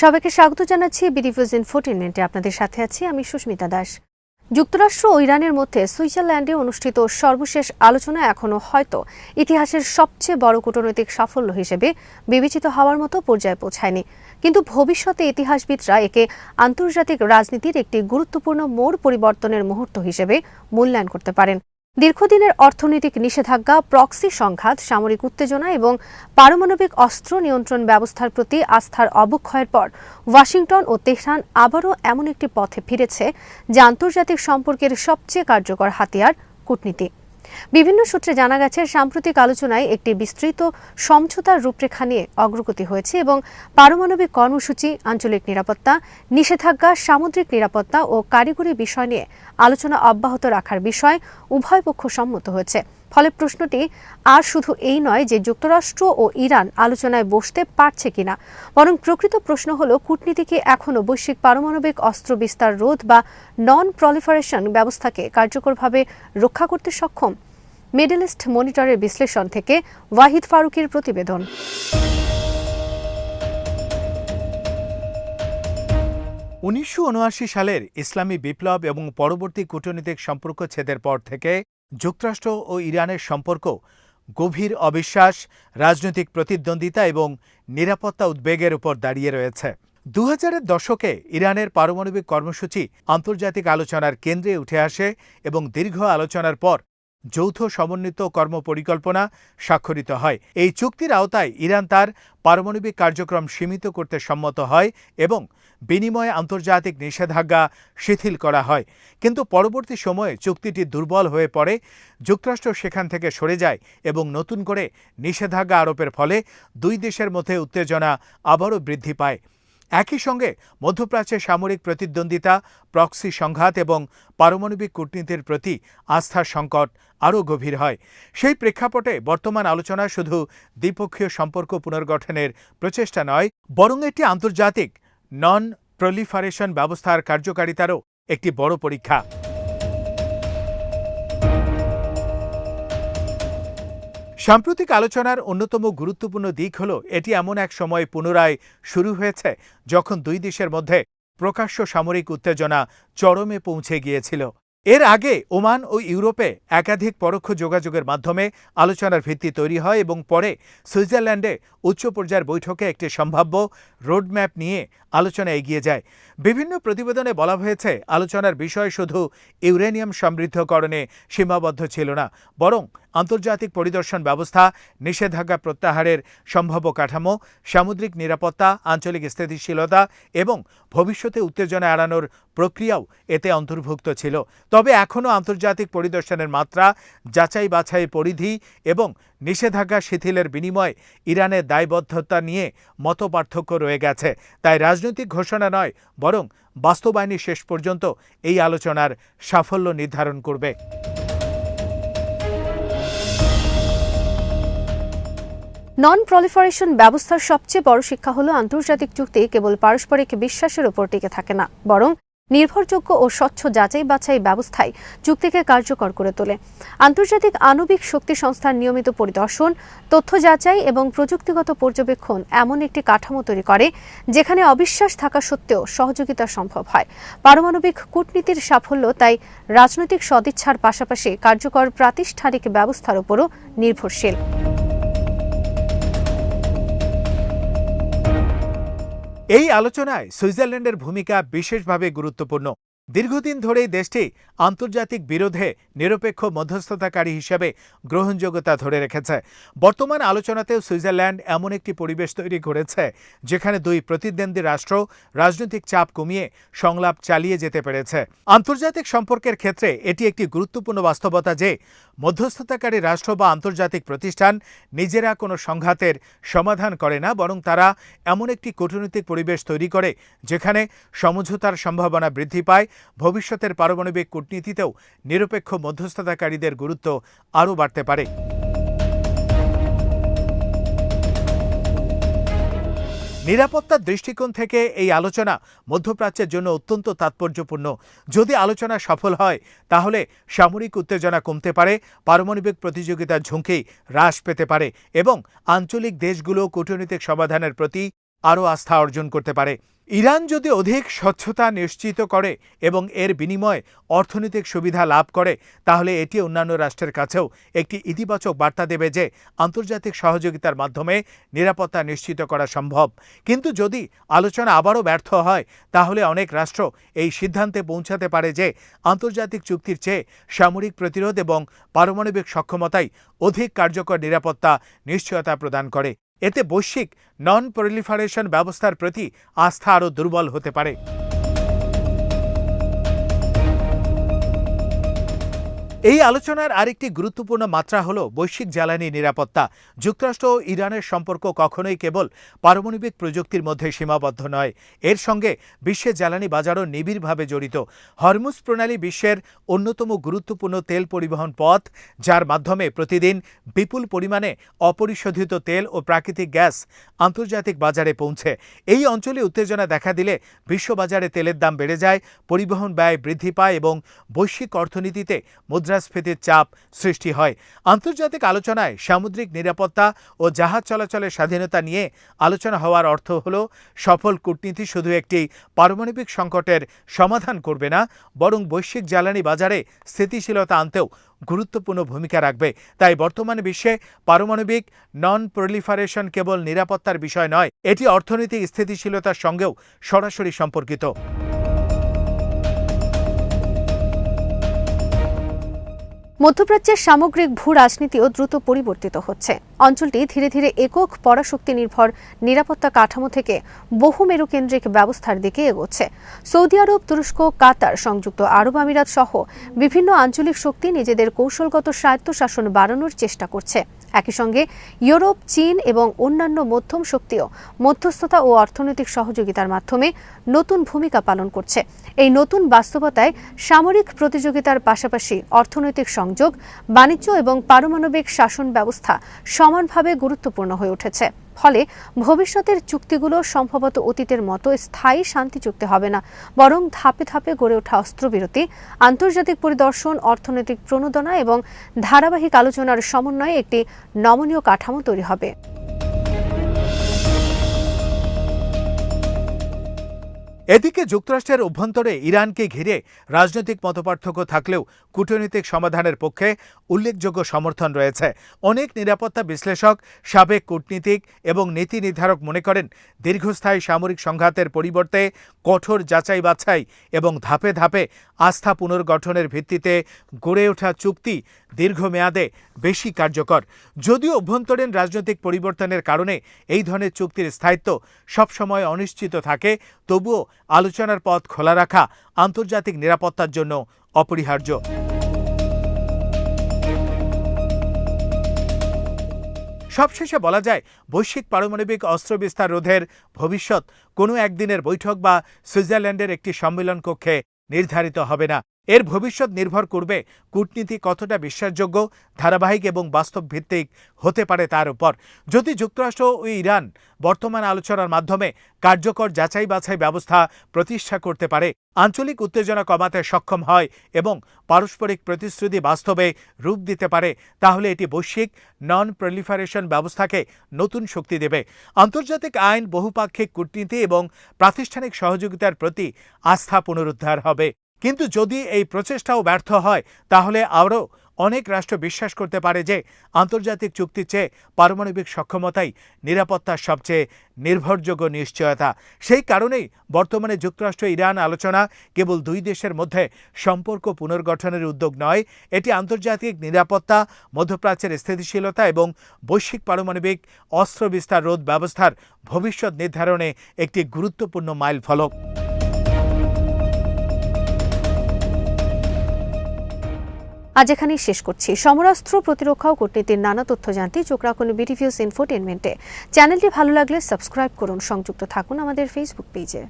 সবাইকে স্বাগত জানাচ্ছি বিডিভিউজ ইনফোটেইনমেন্টে। আপনাদের সাথে আছি আমি সুস্মিতা দাস। যুক্তরাষ্ট্র ও ইরানের মধ্যে সুইজারল্যান্ডে অনুষ্ঠিত সর্বশেষ আলোচনা এখনও হয়তো ইতিহাসের সবচেয়ে বড় কূটনৈতিক সাফল্য হিসেবে বিবেচিত হওয়ার মতো পর্যায়ে পৌঁছায়নি, কিন্তু ভবিষ্যতে ইতিহাসবিদরা একে আন্তর্জাতিক রাজনীতির একটি গুরুত্বপূর্ণ মোড় পরিবর্তনের মুহূর্ত হিসেবে মূল্যায়ন করতে পারেন। দীর্ঘদিনের অর্থনৈতিক নিষেধাজ্ঞা, প্রক্সি সংঘাত, সামরিক উত্তেজনা এবং পারমাণবিক অস্ত্র নিয়ন্ত্রণ ব্যবস্থার প্রতি আস্থার অবক্ষয়ের পর ওয়াশিংটন ও তেহরান আবারও এমন একটি পথে ফিরেছে যা আন্তর্জাতিক সম্পর্কের সবচেয়ে কার্যকর হাতিয়ার, কূটনীতি। বিভিন্ন সূত্রে জানা গেছে, সাম্প্রতিক আলোচনায় একটি বিস্তৃত সমঝোতার রূপরেখা নিয়ে অগ্রগতি হয়েছে এবং পারমাণবিক কর্মসূচি, আঞ্চলিক নিরাপত্তা, নিষেধাজ্ঞা, সামুদ্রিক নিরাপত্তা ও কারিগরি বিষয় নিয়ে আলোচনা অব্যাহত রাখার বিষয় উভয় পক্ষ সম্মত হয়েছে। ফলে প্রশ্নটি আর শুধু এই নয় যে যুক্তরাষ্ট্র ও ইরান আলোচনায় বসতে পারছে কিনা, বরং প্রকৃত প্রশ্ন হলো কূটনীতি কি এখনও বৈশ্বিক পারমাণবিক অস্ত্র বিস্তার রোধ বা নন প্রলিফারেশন ব্যবস্থাকে কার্যকরভাবে রক্ষা করতে সক্ষম। মিডল ইস্ট মনিটরের বিশ্লেষণ থেকে ওয়াহিদ ফারুকের প্রতিবেদন। 1979 সালের ইসলামী বিপ্লব এবং পরবর্তী কূটনৈতিক সম্পর্ক ছেদের পর থেকে যুক্তরাষ্ট্র ও ইরানের সম্পর্ক গভীর অবিশ্বাস, রাজনৈতিক প্রতিদ্বন্দ্বিতা এবং নিরাপত্তা উদ্বেগের উপর দাঁড়িয়ে রয়েছে। 2000-এর দশকে ইরানের পারমাণবিক কর্মসূচি আন্তর্জাতিক আলোচনার কেন্দ্রে উঠে আসে এবং দীর্ঘ আলোচনার পর যৌথ সমন্বিত কর্মপরিকল্পনা স্বাক্ষরিত হয়। এই চুক্তির আওতায় ইরান তার পারমাণবিক কার্যক্রম সীমিত করতে সম্মত হয় এবং বিনিময়ে আন্তর্জাতিক নিষেধাজ্ঞা শিথিল করা হয়। কিন্তু পরবর্তী সময়ে চুক্তিটি দুর্বল হয়ে পড়ে, যুক্তরাষ্ট্র সেখান থেকে সরে যায় এবং নতুন করে নিষেধাজ্ঞা আরোপের ফলে দুই দেশের মধ্যে উত্তেজনা আবারও বৃদ্ধি পায়। একই সঙ্গে মধ্যপ্রাচ্যে সামরিক প্রতিদ্বন্দ্বিতা, প্রক্সি সংঘাত এবং পারমাণবিক কূটনীতির প্রতি আস্থার সংকট আরও গভীর হয়। সেই প্রেক্ষাপটে বর্তমান আলোচনা শুধু দ্বিপক্ষীয় সম্পর্ক পুনর্গঠনের প্রচেষ্টা নয়, বরং এটি আন্তর্জাতিক নন প্রলিফারেশন ব্যবস্থার কার্যকারিতারও একটি বড় পরীক্ষা। সাম্প্রতিক আলোচনার অন্যতম গুরুত্বপূর্ণ দিক হল এটি এমন এক সময় পুনরায় শুরু হয়েছে যখন দুই দেশের মধ্যে প্রকাশ্য সামরিক উত্তেজনা চরমে পৌঁছে গিয়েছিল। এর আগে ওমান ও ইউরোপে একাধিক পরোক্ষ যোগাযোগের মাধ্যমে আলোচনার ভিত্তি তৈরি হয় এবং পরে সুইজারল্যান্ডে উচ্চ পর্যায়ের বৈঠকে একটি সম্ভাব্য রোডম্যাপ নিয়ে আলোচনা এগিয়ে যায়। বিভিন্ন প্রতিবেদনে বলা হয়েছে, আলোচনার বিষয় শুধু ইউরেনিয়াম সমৃদ্ধকরণে সীমাবদ্ধ ছিল না, বরং আন্তর্জাতিক পরিদর্শন ব্যবস্থা, নিষেধাজ্ঞা প্রত্যাহারের সম্ভাব্য কাঠামো, সামুদ্রিক নিরাপত্তা, আঞ্চলিক স্থিতিশীলতা এবং ভবিষ্যতে উত্তেজনা এড়ানোর প্রক্রিয়াও এতে অন্তর্ভুক্ত ছিল। তবে এখনও আন্তর্জাতিক পরিদর্শনের মাত্রা, যাচাই বাছাই পরিধি এবং নিষেধাজ্ঞা শিথিলের বিনিময়ে ইরানের দায়বদ্ধতা নিয়ে মতপার্থক্য রয়ে গেছে। তাই রাজনৈতিক ঘোষণা নয়, বরং বাস্তবায়নই শেষ পর্যন্ত এই আলোচনার সাফল্য নির্ধারণ করবে। নন প্রলিফারেশন ব্যবস্থার সবচেয়ে বড় শিক্ষা হলো আন্তর্জাতিক চুক্তি কেবল পারস্পরিক বিশ্বাসের উপর টিকে থাকে না, বরং নির্ভরযোগ্য ও স্বচ্ছ যাচাই বাছাই ব্যবস্থায় চুক্তিকে কার্যকর করে তোলে। আন্তর্জাতিক আণবিক শক্তি সংস্থার নিয়মিত পরিদর্শন, তথ্য যাচাই এবং প্রযুক্তিগত পর্যবেক্ষণ এমন একটি কাঠামো তৈরি করে যেখানে অবিশ্বাস থাকা সত্ত্বেও সহযোগিতা সম্ভব হয়। পারমাণবিক কূটনীতির সাফল্য তাই রাজনৈতিক সদিচ্ছার পাশাপাশি কার্যকর প্রাতিষ্ঠানিক ব্যবস্থার উপরও নির্ভরশীল। এই আলোচনায় সুইজারল্যান্ডের ভূমিকা বিশেষভাবে গুরুত্বপূর্ণ। দীর্ঘদিন ধরেই দেশটি আন্তর্জাতিক বিরোধে নিরপেক্ষ মধ্যস্থতাকারী হিসেবে গ্রহণযোগ্যতা ধরে রেখেছে। বর্তমান আলোচনাতেও সুইজারল্যান্ড এমন একটি পরিবেশ তৈরি করেছে যেখানে দুই প্রতিদ্বন্দ্বী রাষ্ট্র রাজনৈতিক চাপ কমিয়ে সংলাপ চালিয়ে যেতে পেরেছে। আন্তর্জাতিক সম্পর্কের ক্ষেত্রে এটি একটি গুরুত্বপূর্ণ বাস্তবতা যে মধ্যস্থতাকারী রাষ্ট্র বা আন্তর্জাতিক প্রতিষ্ঠান নিজেরা কোনো সংঘাতের সমাধান করে না, বরং তারা এমন একটি কূটনৈতিক পরিবেশ তৈরি করে যেখানে সমঝোতার সম্ভাবনা বৃদ্ধি পায়। ভবিষ্যতের পারমাণবিক কূটনীতিতেও নিরপেক্ষ মধ্যস্থতাকারীদের গুরুত্ব আরও বাড়তে পারে। নিরাপত্তার দৃষ্টিকোণ থেকে এই আলোচনা মধ্যপ্রাচ্যের জন্য অত্যন্ত তাৎপর্যপূর্ণ। যদি আলোচনা সফল হয় তাহলে সামরিক উত্তেজনা কমতে পারে, পারমাণবিক প্রতিযোগিতার ঝুঁকি হ্রাস পেতে পারে এবং আঞ্চলিক দেশগুলো কূটনৈতিক সমাধানের প্রতি আরও আস্থা অর্জন করতে পারে। ইরান যদি অধিক স্বচ্ছতা নিশ্চিত করে এবং এর বিনিময়ে অর্থনৈতিক সুবিধা লাভ করে, তাহলে এটি অন্যান্য রাষ্ট্রের কাছেও একটি ইতিবাচক বার্তা দেবে যে আন্তর্জাতিক সহযোগিতার মাধ্যমে নিরাপত্তা নিশ্চিত করা সম্ভব। কিন্তু যদি আলোচনা আবারও ব্যর্থ হয়, তাহলে অনেক রাষ্ট্র এই সিদ্ধান্তে পৌঁছাতে পারে যে আন্তর্জাতিক চুক্তির চেয়ে সামরিক প্রতিরোধ এবং পারমাণবিক সক্ষমতাই অধিক কার্যকর নিরাপত্তা নিশ্চয়তা প্রদান করে। এতে বৈশ্বিক নন প্রলিফারেশন ব্যবস্থার প্রতি আস্থা আরও দুর্বল হতে পারে। এই আলোচনার আরেকটি গুরুত্বপূর্ণ মাত্রা হল বৈশ্বিক জ্বালানি নিরাপত্তা। যুক্তরাষ্ট্র ও ইরানের সম্পর্ক কখনোই কেবল পারমাণবিক প্রযুক্তির মধ্যে সীমাবদ্ধ নয়, এর সঙ্গে বিশ্বের জ্বালানি বাজারও নিবিড়ভাবে জড়িত। হরমুজ প্রণালী বিশ্বের অন্যতম গুরুত্বপূর্ণ তেল পরিবহন পথ, যার মাধ্যমে প্রতিদিন বিপুল পরিমাণে অপরিশোধিত তেল ও প্রাকৃতিক গ্যাস আন্তর্জাতিক বাজারে পৌঁছে। এই অঞ্চলে উত্তেজনা দেখা দিলে বিশ্ববাজারে তেলের দাম বেড়ে যায়, পরিবহন ব্যয় বৃদ্ধি পায় এবং বৈশ্বিক অর্থনীতিতে মুদ্রাস্ফীতির চাপ সৃষ্টি হয়। আন্তর্জাতিক আলোচনায় সামুদ্রিক নিরাপত্তা ও জাহাজ চলাচলের স্বাধীনতা নিয়ে আলোচনা হওয়ার অর্থ হল সফল কূটনীতি শুধু একটি পারমাণবিক সংকটের সমাধান করবে না, বরং বৈশ্বিক জ্বালানি বাজারে স্থিতিশীলতা আনতেও গুরুত্বপূর্ণ ভূমিকা রাখবে। তাই বর্তমান বিশ্বে পারমাণবিক নন প্রলিফারেশন কেবল নিরাপত্তার বিষয় নয়, এটি অর্থনৈতিক স্থিতিশীলতার সঙ্গেও সরাসরি সম্পর্কিত। মধ্যপ্রাচ্যের সামগ্রিক ভূ রাজনীতিও দ্রুত পরিবর্তিত হচ্ছে। অঞ্চলটি ধীরে ধীরে একক পরাশক্তি নির্ভর নিরাপত্তা কাঠামো থেকে বহুমেরুকেন্দ্রিক ব্যবস্থার দিকে এগোচ্ছে। সৌদি আরব, তুরস্ক, কাতার, সংযুক্ত আরব আমিরাত সহ বিভিন্ন আঞ্চলিক শক্তি নিজেদের কৌশলগত স্বায়ত্তশাসন বাড়ানোর চেষ্টা করছে। একই সঙ্গে ইউরোপ, চীন এবং অন্যান্য মধ্যম শক্তিও মধ্যস্থতা ও অর্থনৈতিক সহযোগিতার মাধ্যমে নতুন ভূমিকা পালন করছে। এই নতুন বাস্তবতায় সামরিক প্রতিযোগিতার পাশাপাশি অর্থনৈতিক সংযোগ, বাণিজ্য এবং পারমাণবিক শাসন ব্যবস্থা সমানভাবে গুরুত্বপূর্ণ হয়ে উঠেছে। ফলে ভবিষ্যতের চুক্তিগুলো সম্ভবত অতীতের মতো স্থায়ী শান্তি চুক্তি হবে না, বরং ধাপে ধাপে গড়ে ওঠা অস্ত্রবিরতি, আন্তর্জাতিক পরিদর্শন, অর্থনৈতিক প্রণোদনা এবং ধারাবাহিক আলোচনার সমন্বয়ে একটি নমনীয় কাঠামো তৈরি হবে। এদিকে যুক্তরাষ্ট্রের অভ্যন্তরে ইরানকে ঘিরে রাজনৈতিক মতপার্থক্য থাকলেও কূটনৈতিক সমাধানের পক্ষে উল্লেখযোগ্য সমর্থন রয়েছে। অনেক নিরাপত্তা বিশ্লেষক, সাবেক কূটনীতিক এবং নীতি নির্ধারক মনে করেন দীর্ঘস্থায়ী সামরিক সংঘাতের পরিবর্তে কঠোর যাচাই বাছাই এবং ধাপে ধাপে আস্থা পুনর্গঠনের ভিত্তিতে গড়ে ওঠা চুক্তি দীর্ঘমেয়াদে বেশি কার্যকর। যদিও অভ্যন্তরীণ রাজনৈতিক পরিবর্তনের কারণে এই ধরনের চুক্তির স্থায়িত্ব সবসময় অনিশ্চিত থাকে, তবুও আলোচনার পথ খোলা রাখা আন্তর্জাতিক নিরাপত্তার জন্য অপরিহার্য। সবশেষে বলা যায়, বৈশ্বিক পারমাণবিক অস্ত্র বিস্তার রোধের ভবিষ্যৎ কোনো একদিনের বৈঠক বা সুইজারল্যান্ডের একটি সম্মেলন কক্ষে নির্ধারিত হবে না। এর ভবিষ্যৎ নির্ভর করবে কূটনীতি কতটা বিশ্বাসযোগ্য, ধারাবাহিক এবং বাস্তব ভিত্তিক হতে পারে তার উপর। যদি যুক্তরাষ্ট্র ও ইরান বর্তমান আলোচনার মাধ্যমে কার্যকর যাচাই বাছাই ব্যবস্থা প্রতিষ্ঠা করতে পারে, আঞ্চলিক উত্তেজনা কমাতে সক্ষম হয় এবং পারস্পরিক প্রতিশ্রুতি বাস্তবে রূপ দিতে পারে, তাহলে এটি বৈশ্বিক নন প্রলিফারেশন ব্যবস্থাকে নতুন শক্তি দেবে। আন্তর্জাতিক আইন, বহুপাক্ষিক কূটনীতি এবং প্রাতিষ্ঠানিক সহযোগিতার প্রতি আস্থা পুনরুদ্ধার হবে। কিন্তু যদি এই প্রচেষ্টাও ব্যর্থ হয়, তাহলে আরও অনেক রাষ্ট্র বিশ্বাস করতে পারে যে আন্তর্জাতিক চুক্তির চেয়ে পারমাণবিক সক্ষমতাই নিরাপত্তার সবচেয়ে নির্ভরযোগ্য নিশ্চয়তা। সেই কারণেই বর্তমানে যুক্তরাষ্ট্র ইরান আলোচনা কেবল দুই দেশের মধ্যে সম্পর্ক পুনর্গঠনের উদ্যোগ নয়, এটি আন্তর্জাতিক নিরাপত্তা, মধ্যপ্রাচ্যের স্থিতিশীলতা এবং বৈশ্বিক পারমাণবিক অস্ত্র বিস্তার রোধ ব্যবস্থার ভবিষ্যৎ নির্ধারণে একটি গুরুত্বপূর্ণ মাইলফলক। আজ এখানেই শেষ করছি। সমরাস্ত্র, প্রতিরক্ষা ও কূটনীতির নানা তথ্য জানতে চোখ রাখুন বিটিভিউস ইনফোটেইনমেন্টে। চ্যানেলটি ভালো লাগলে সাবস্ক্রাইব করুন, সংযুক্ত থাকুন আমাদের ফেসবুক পেজে।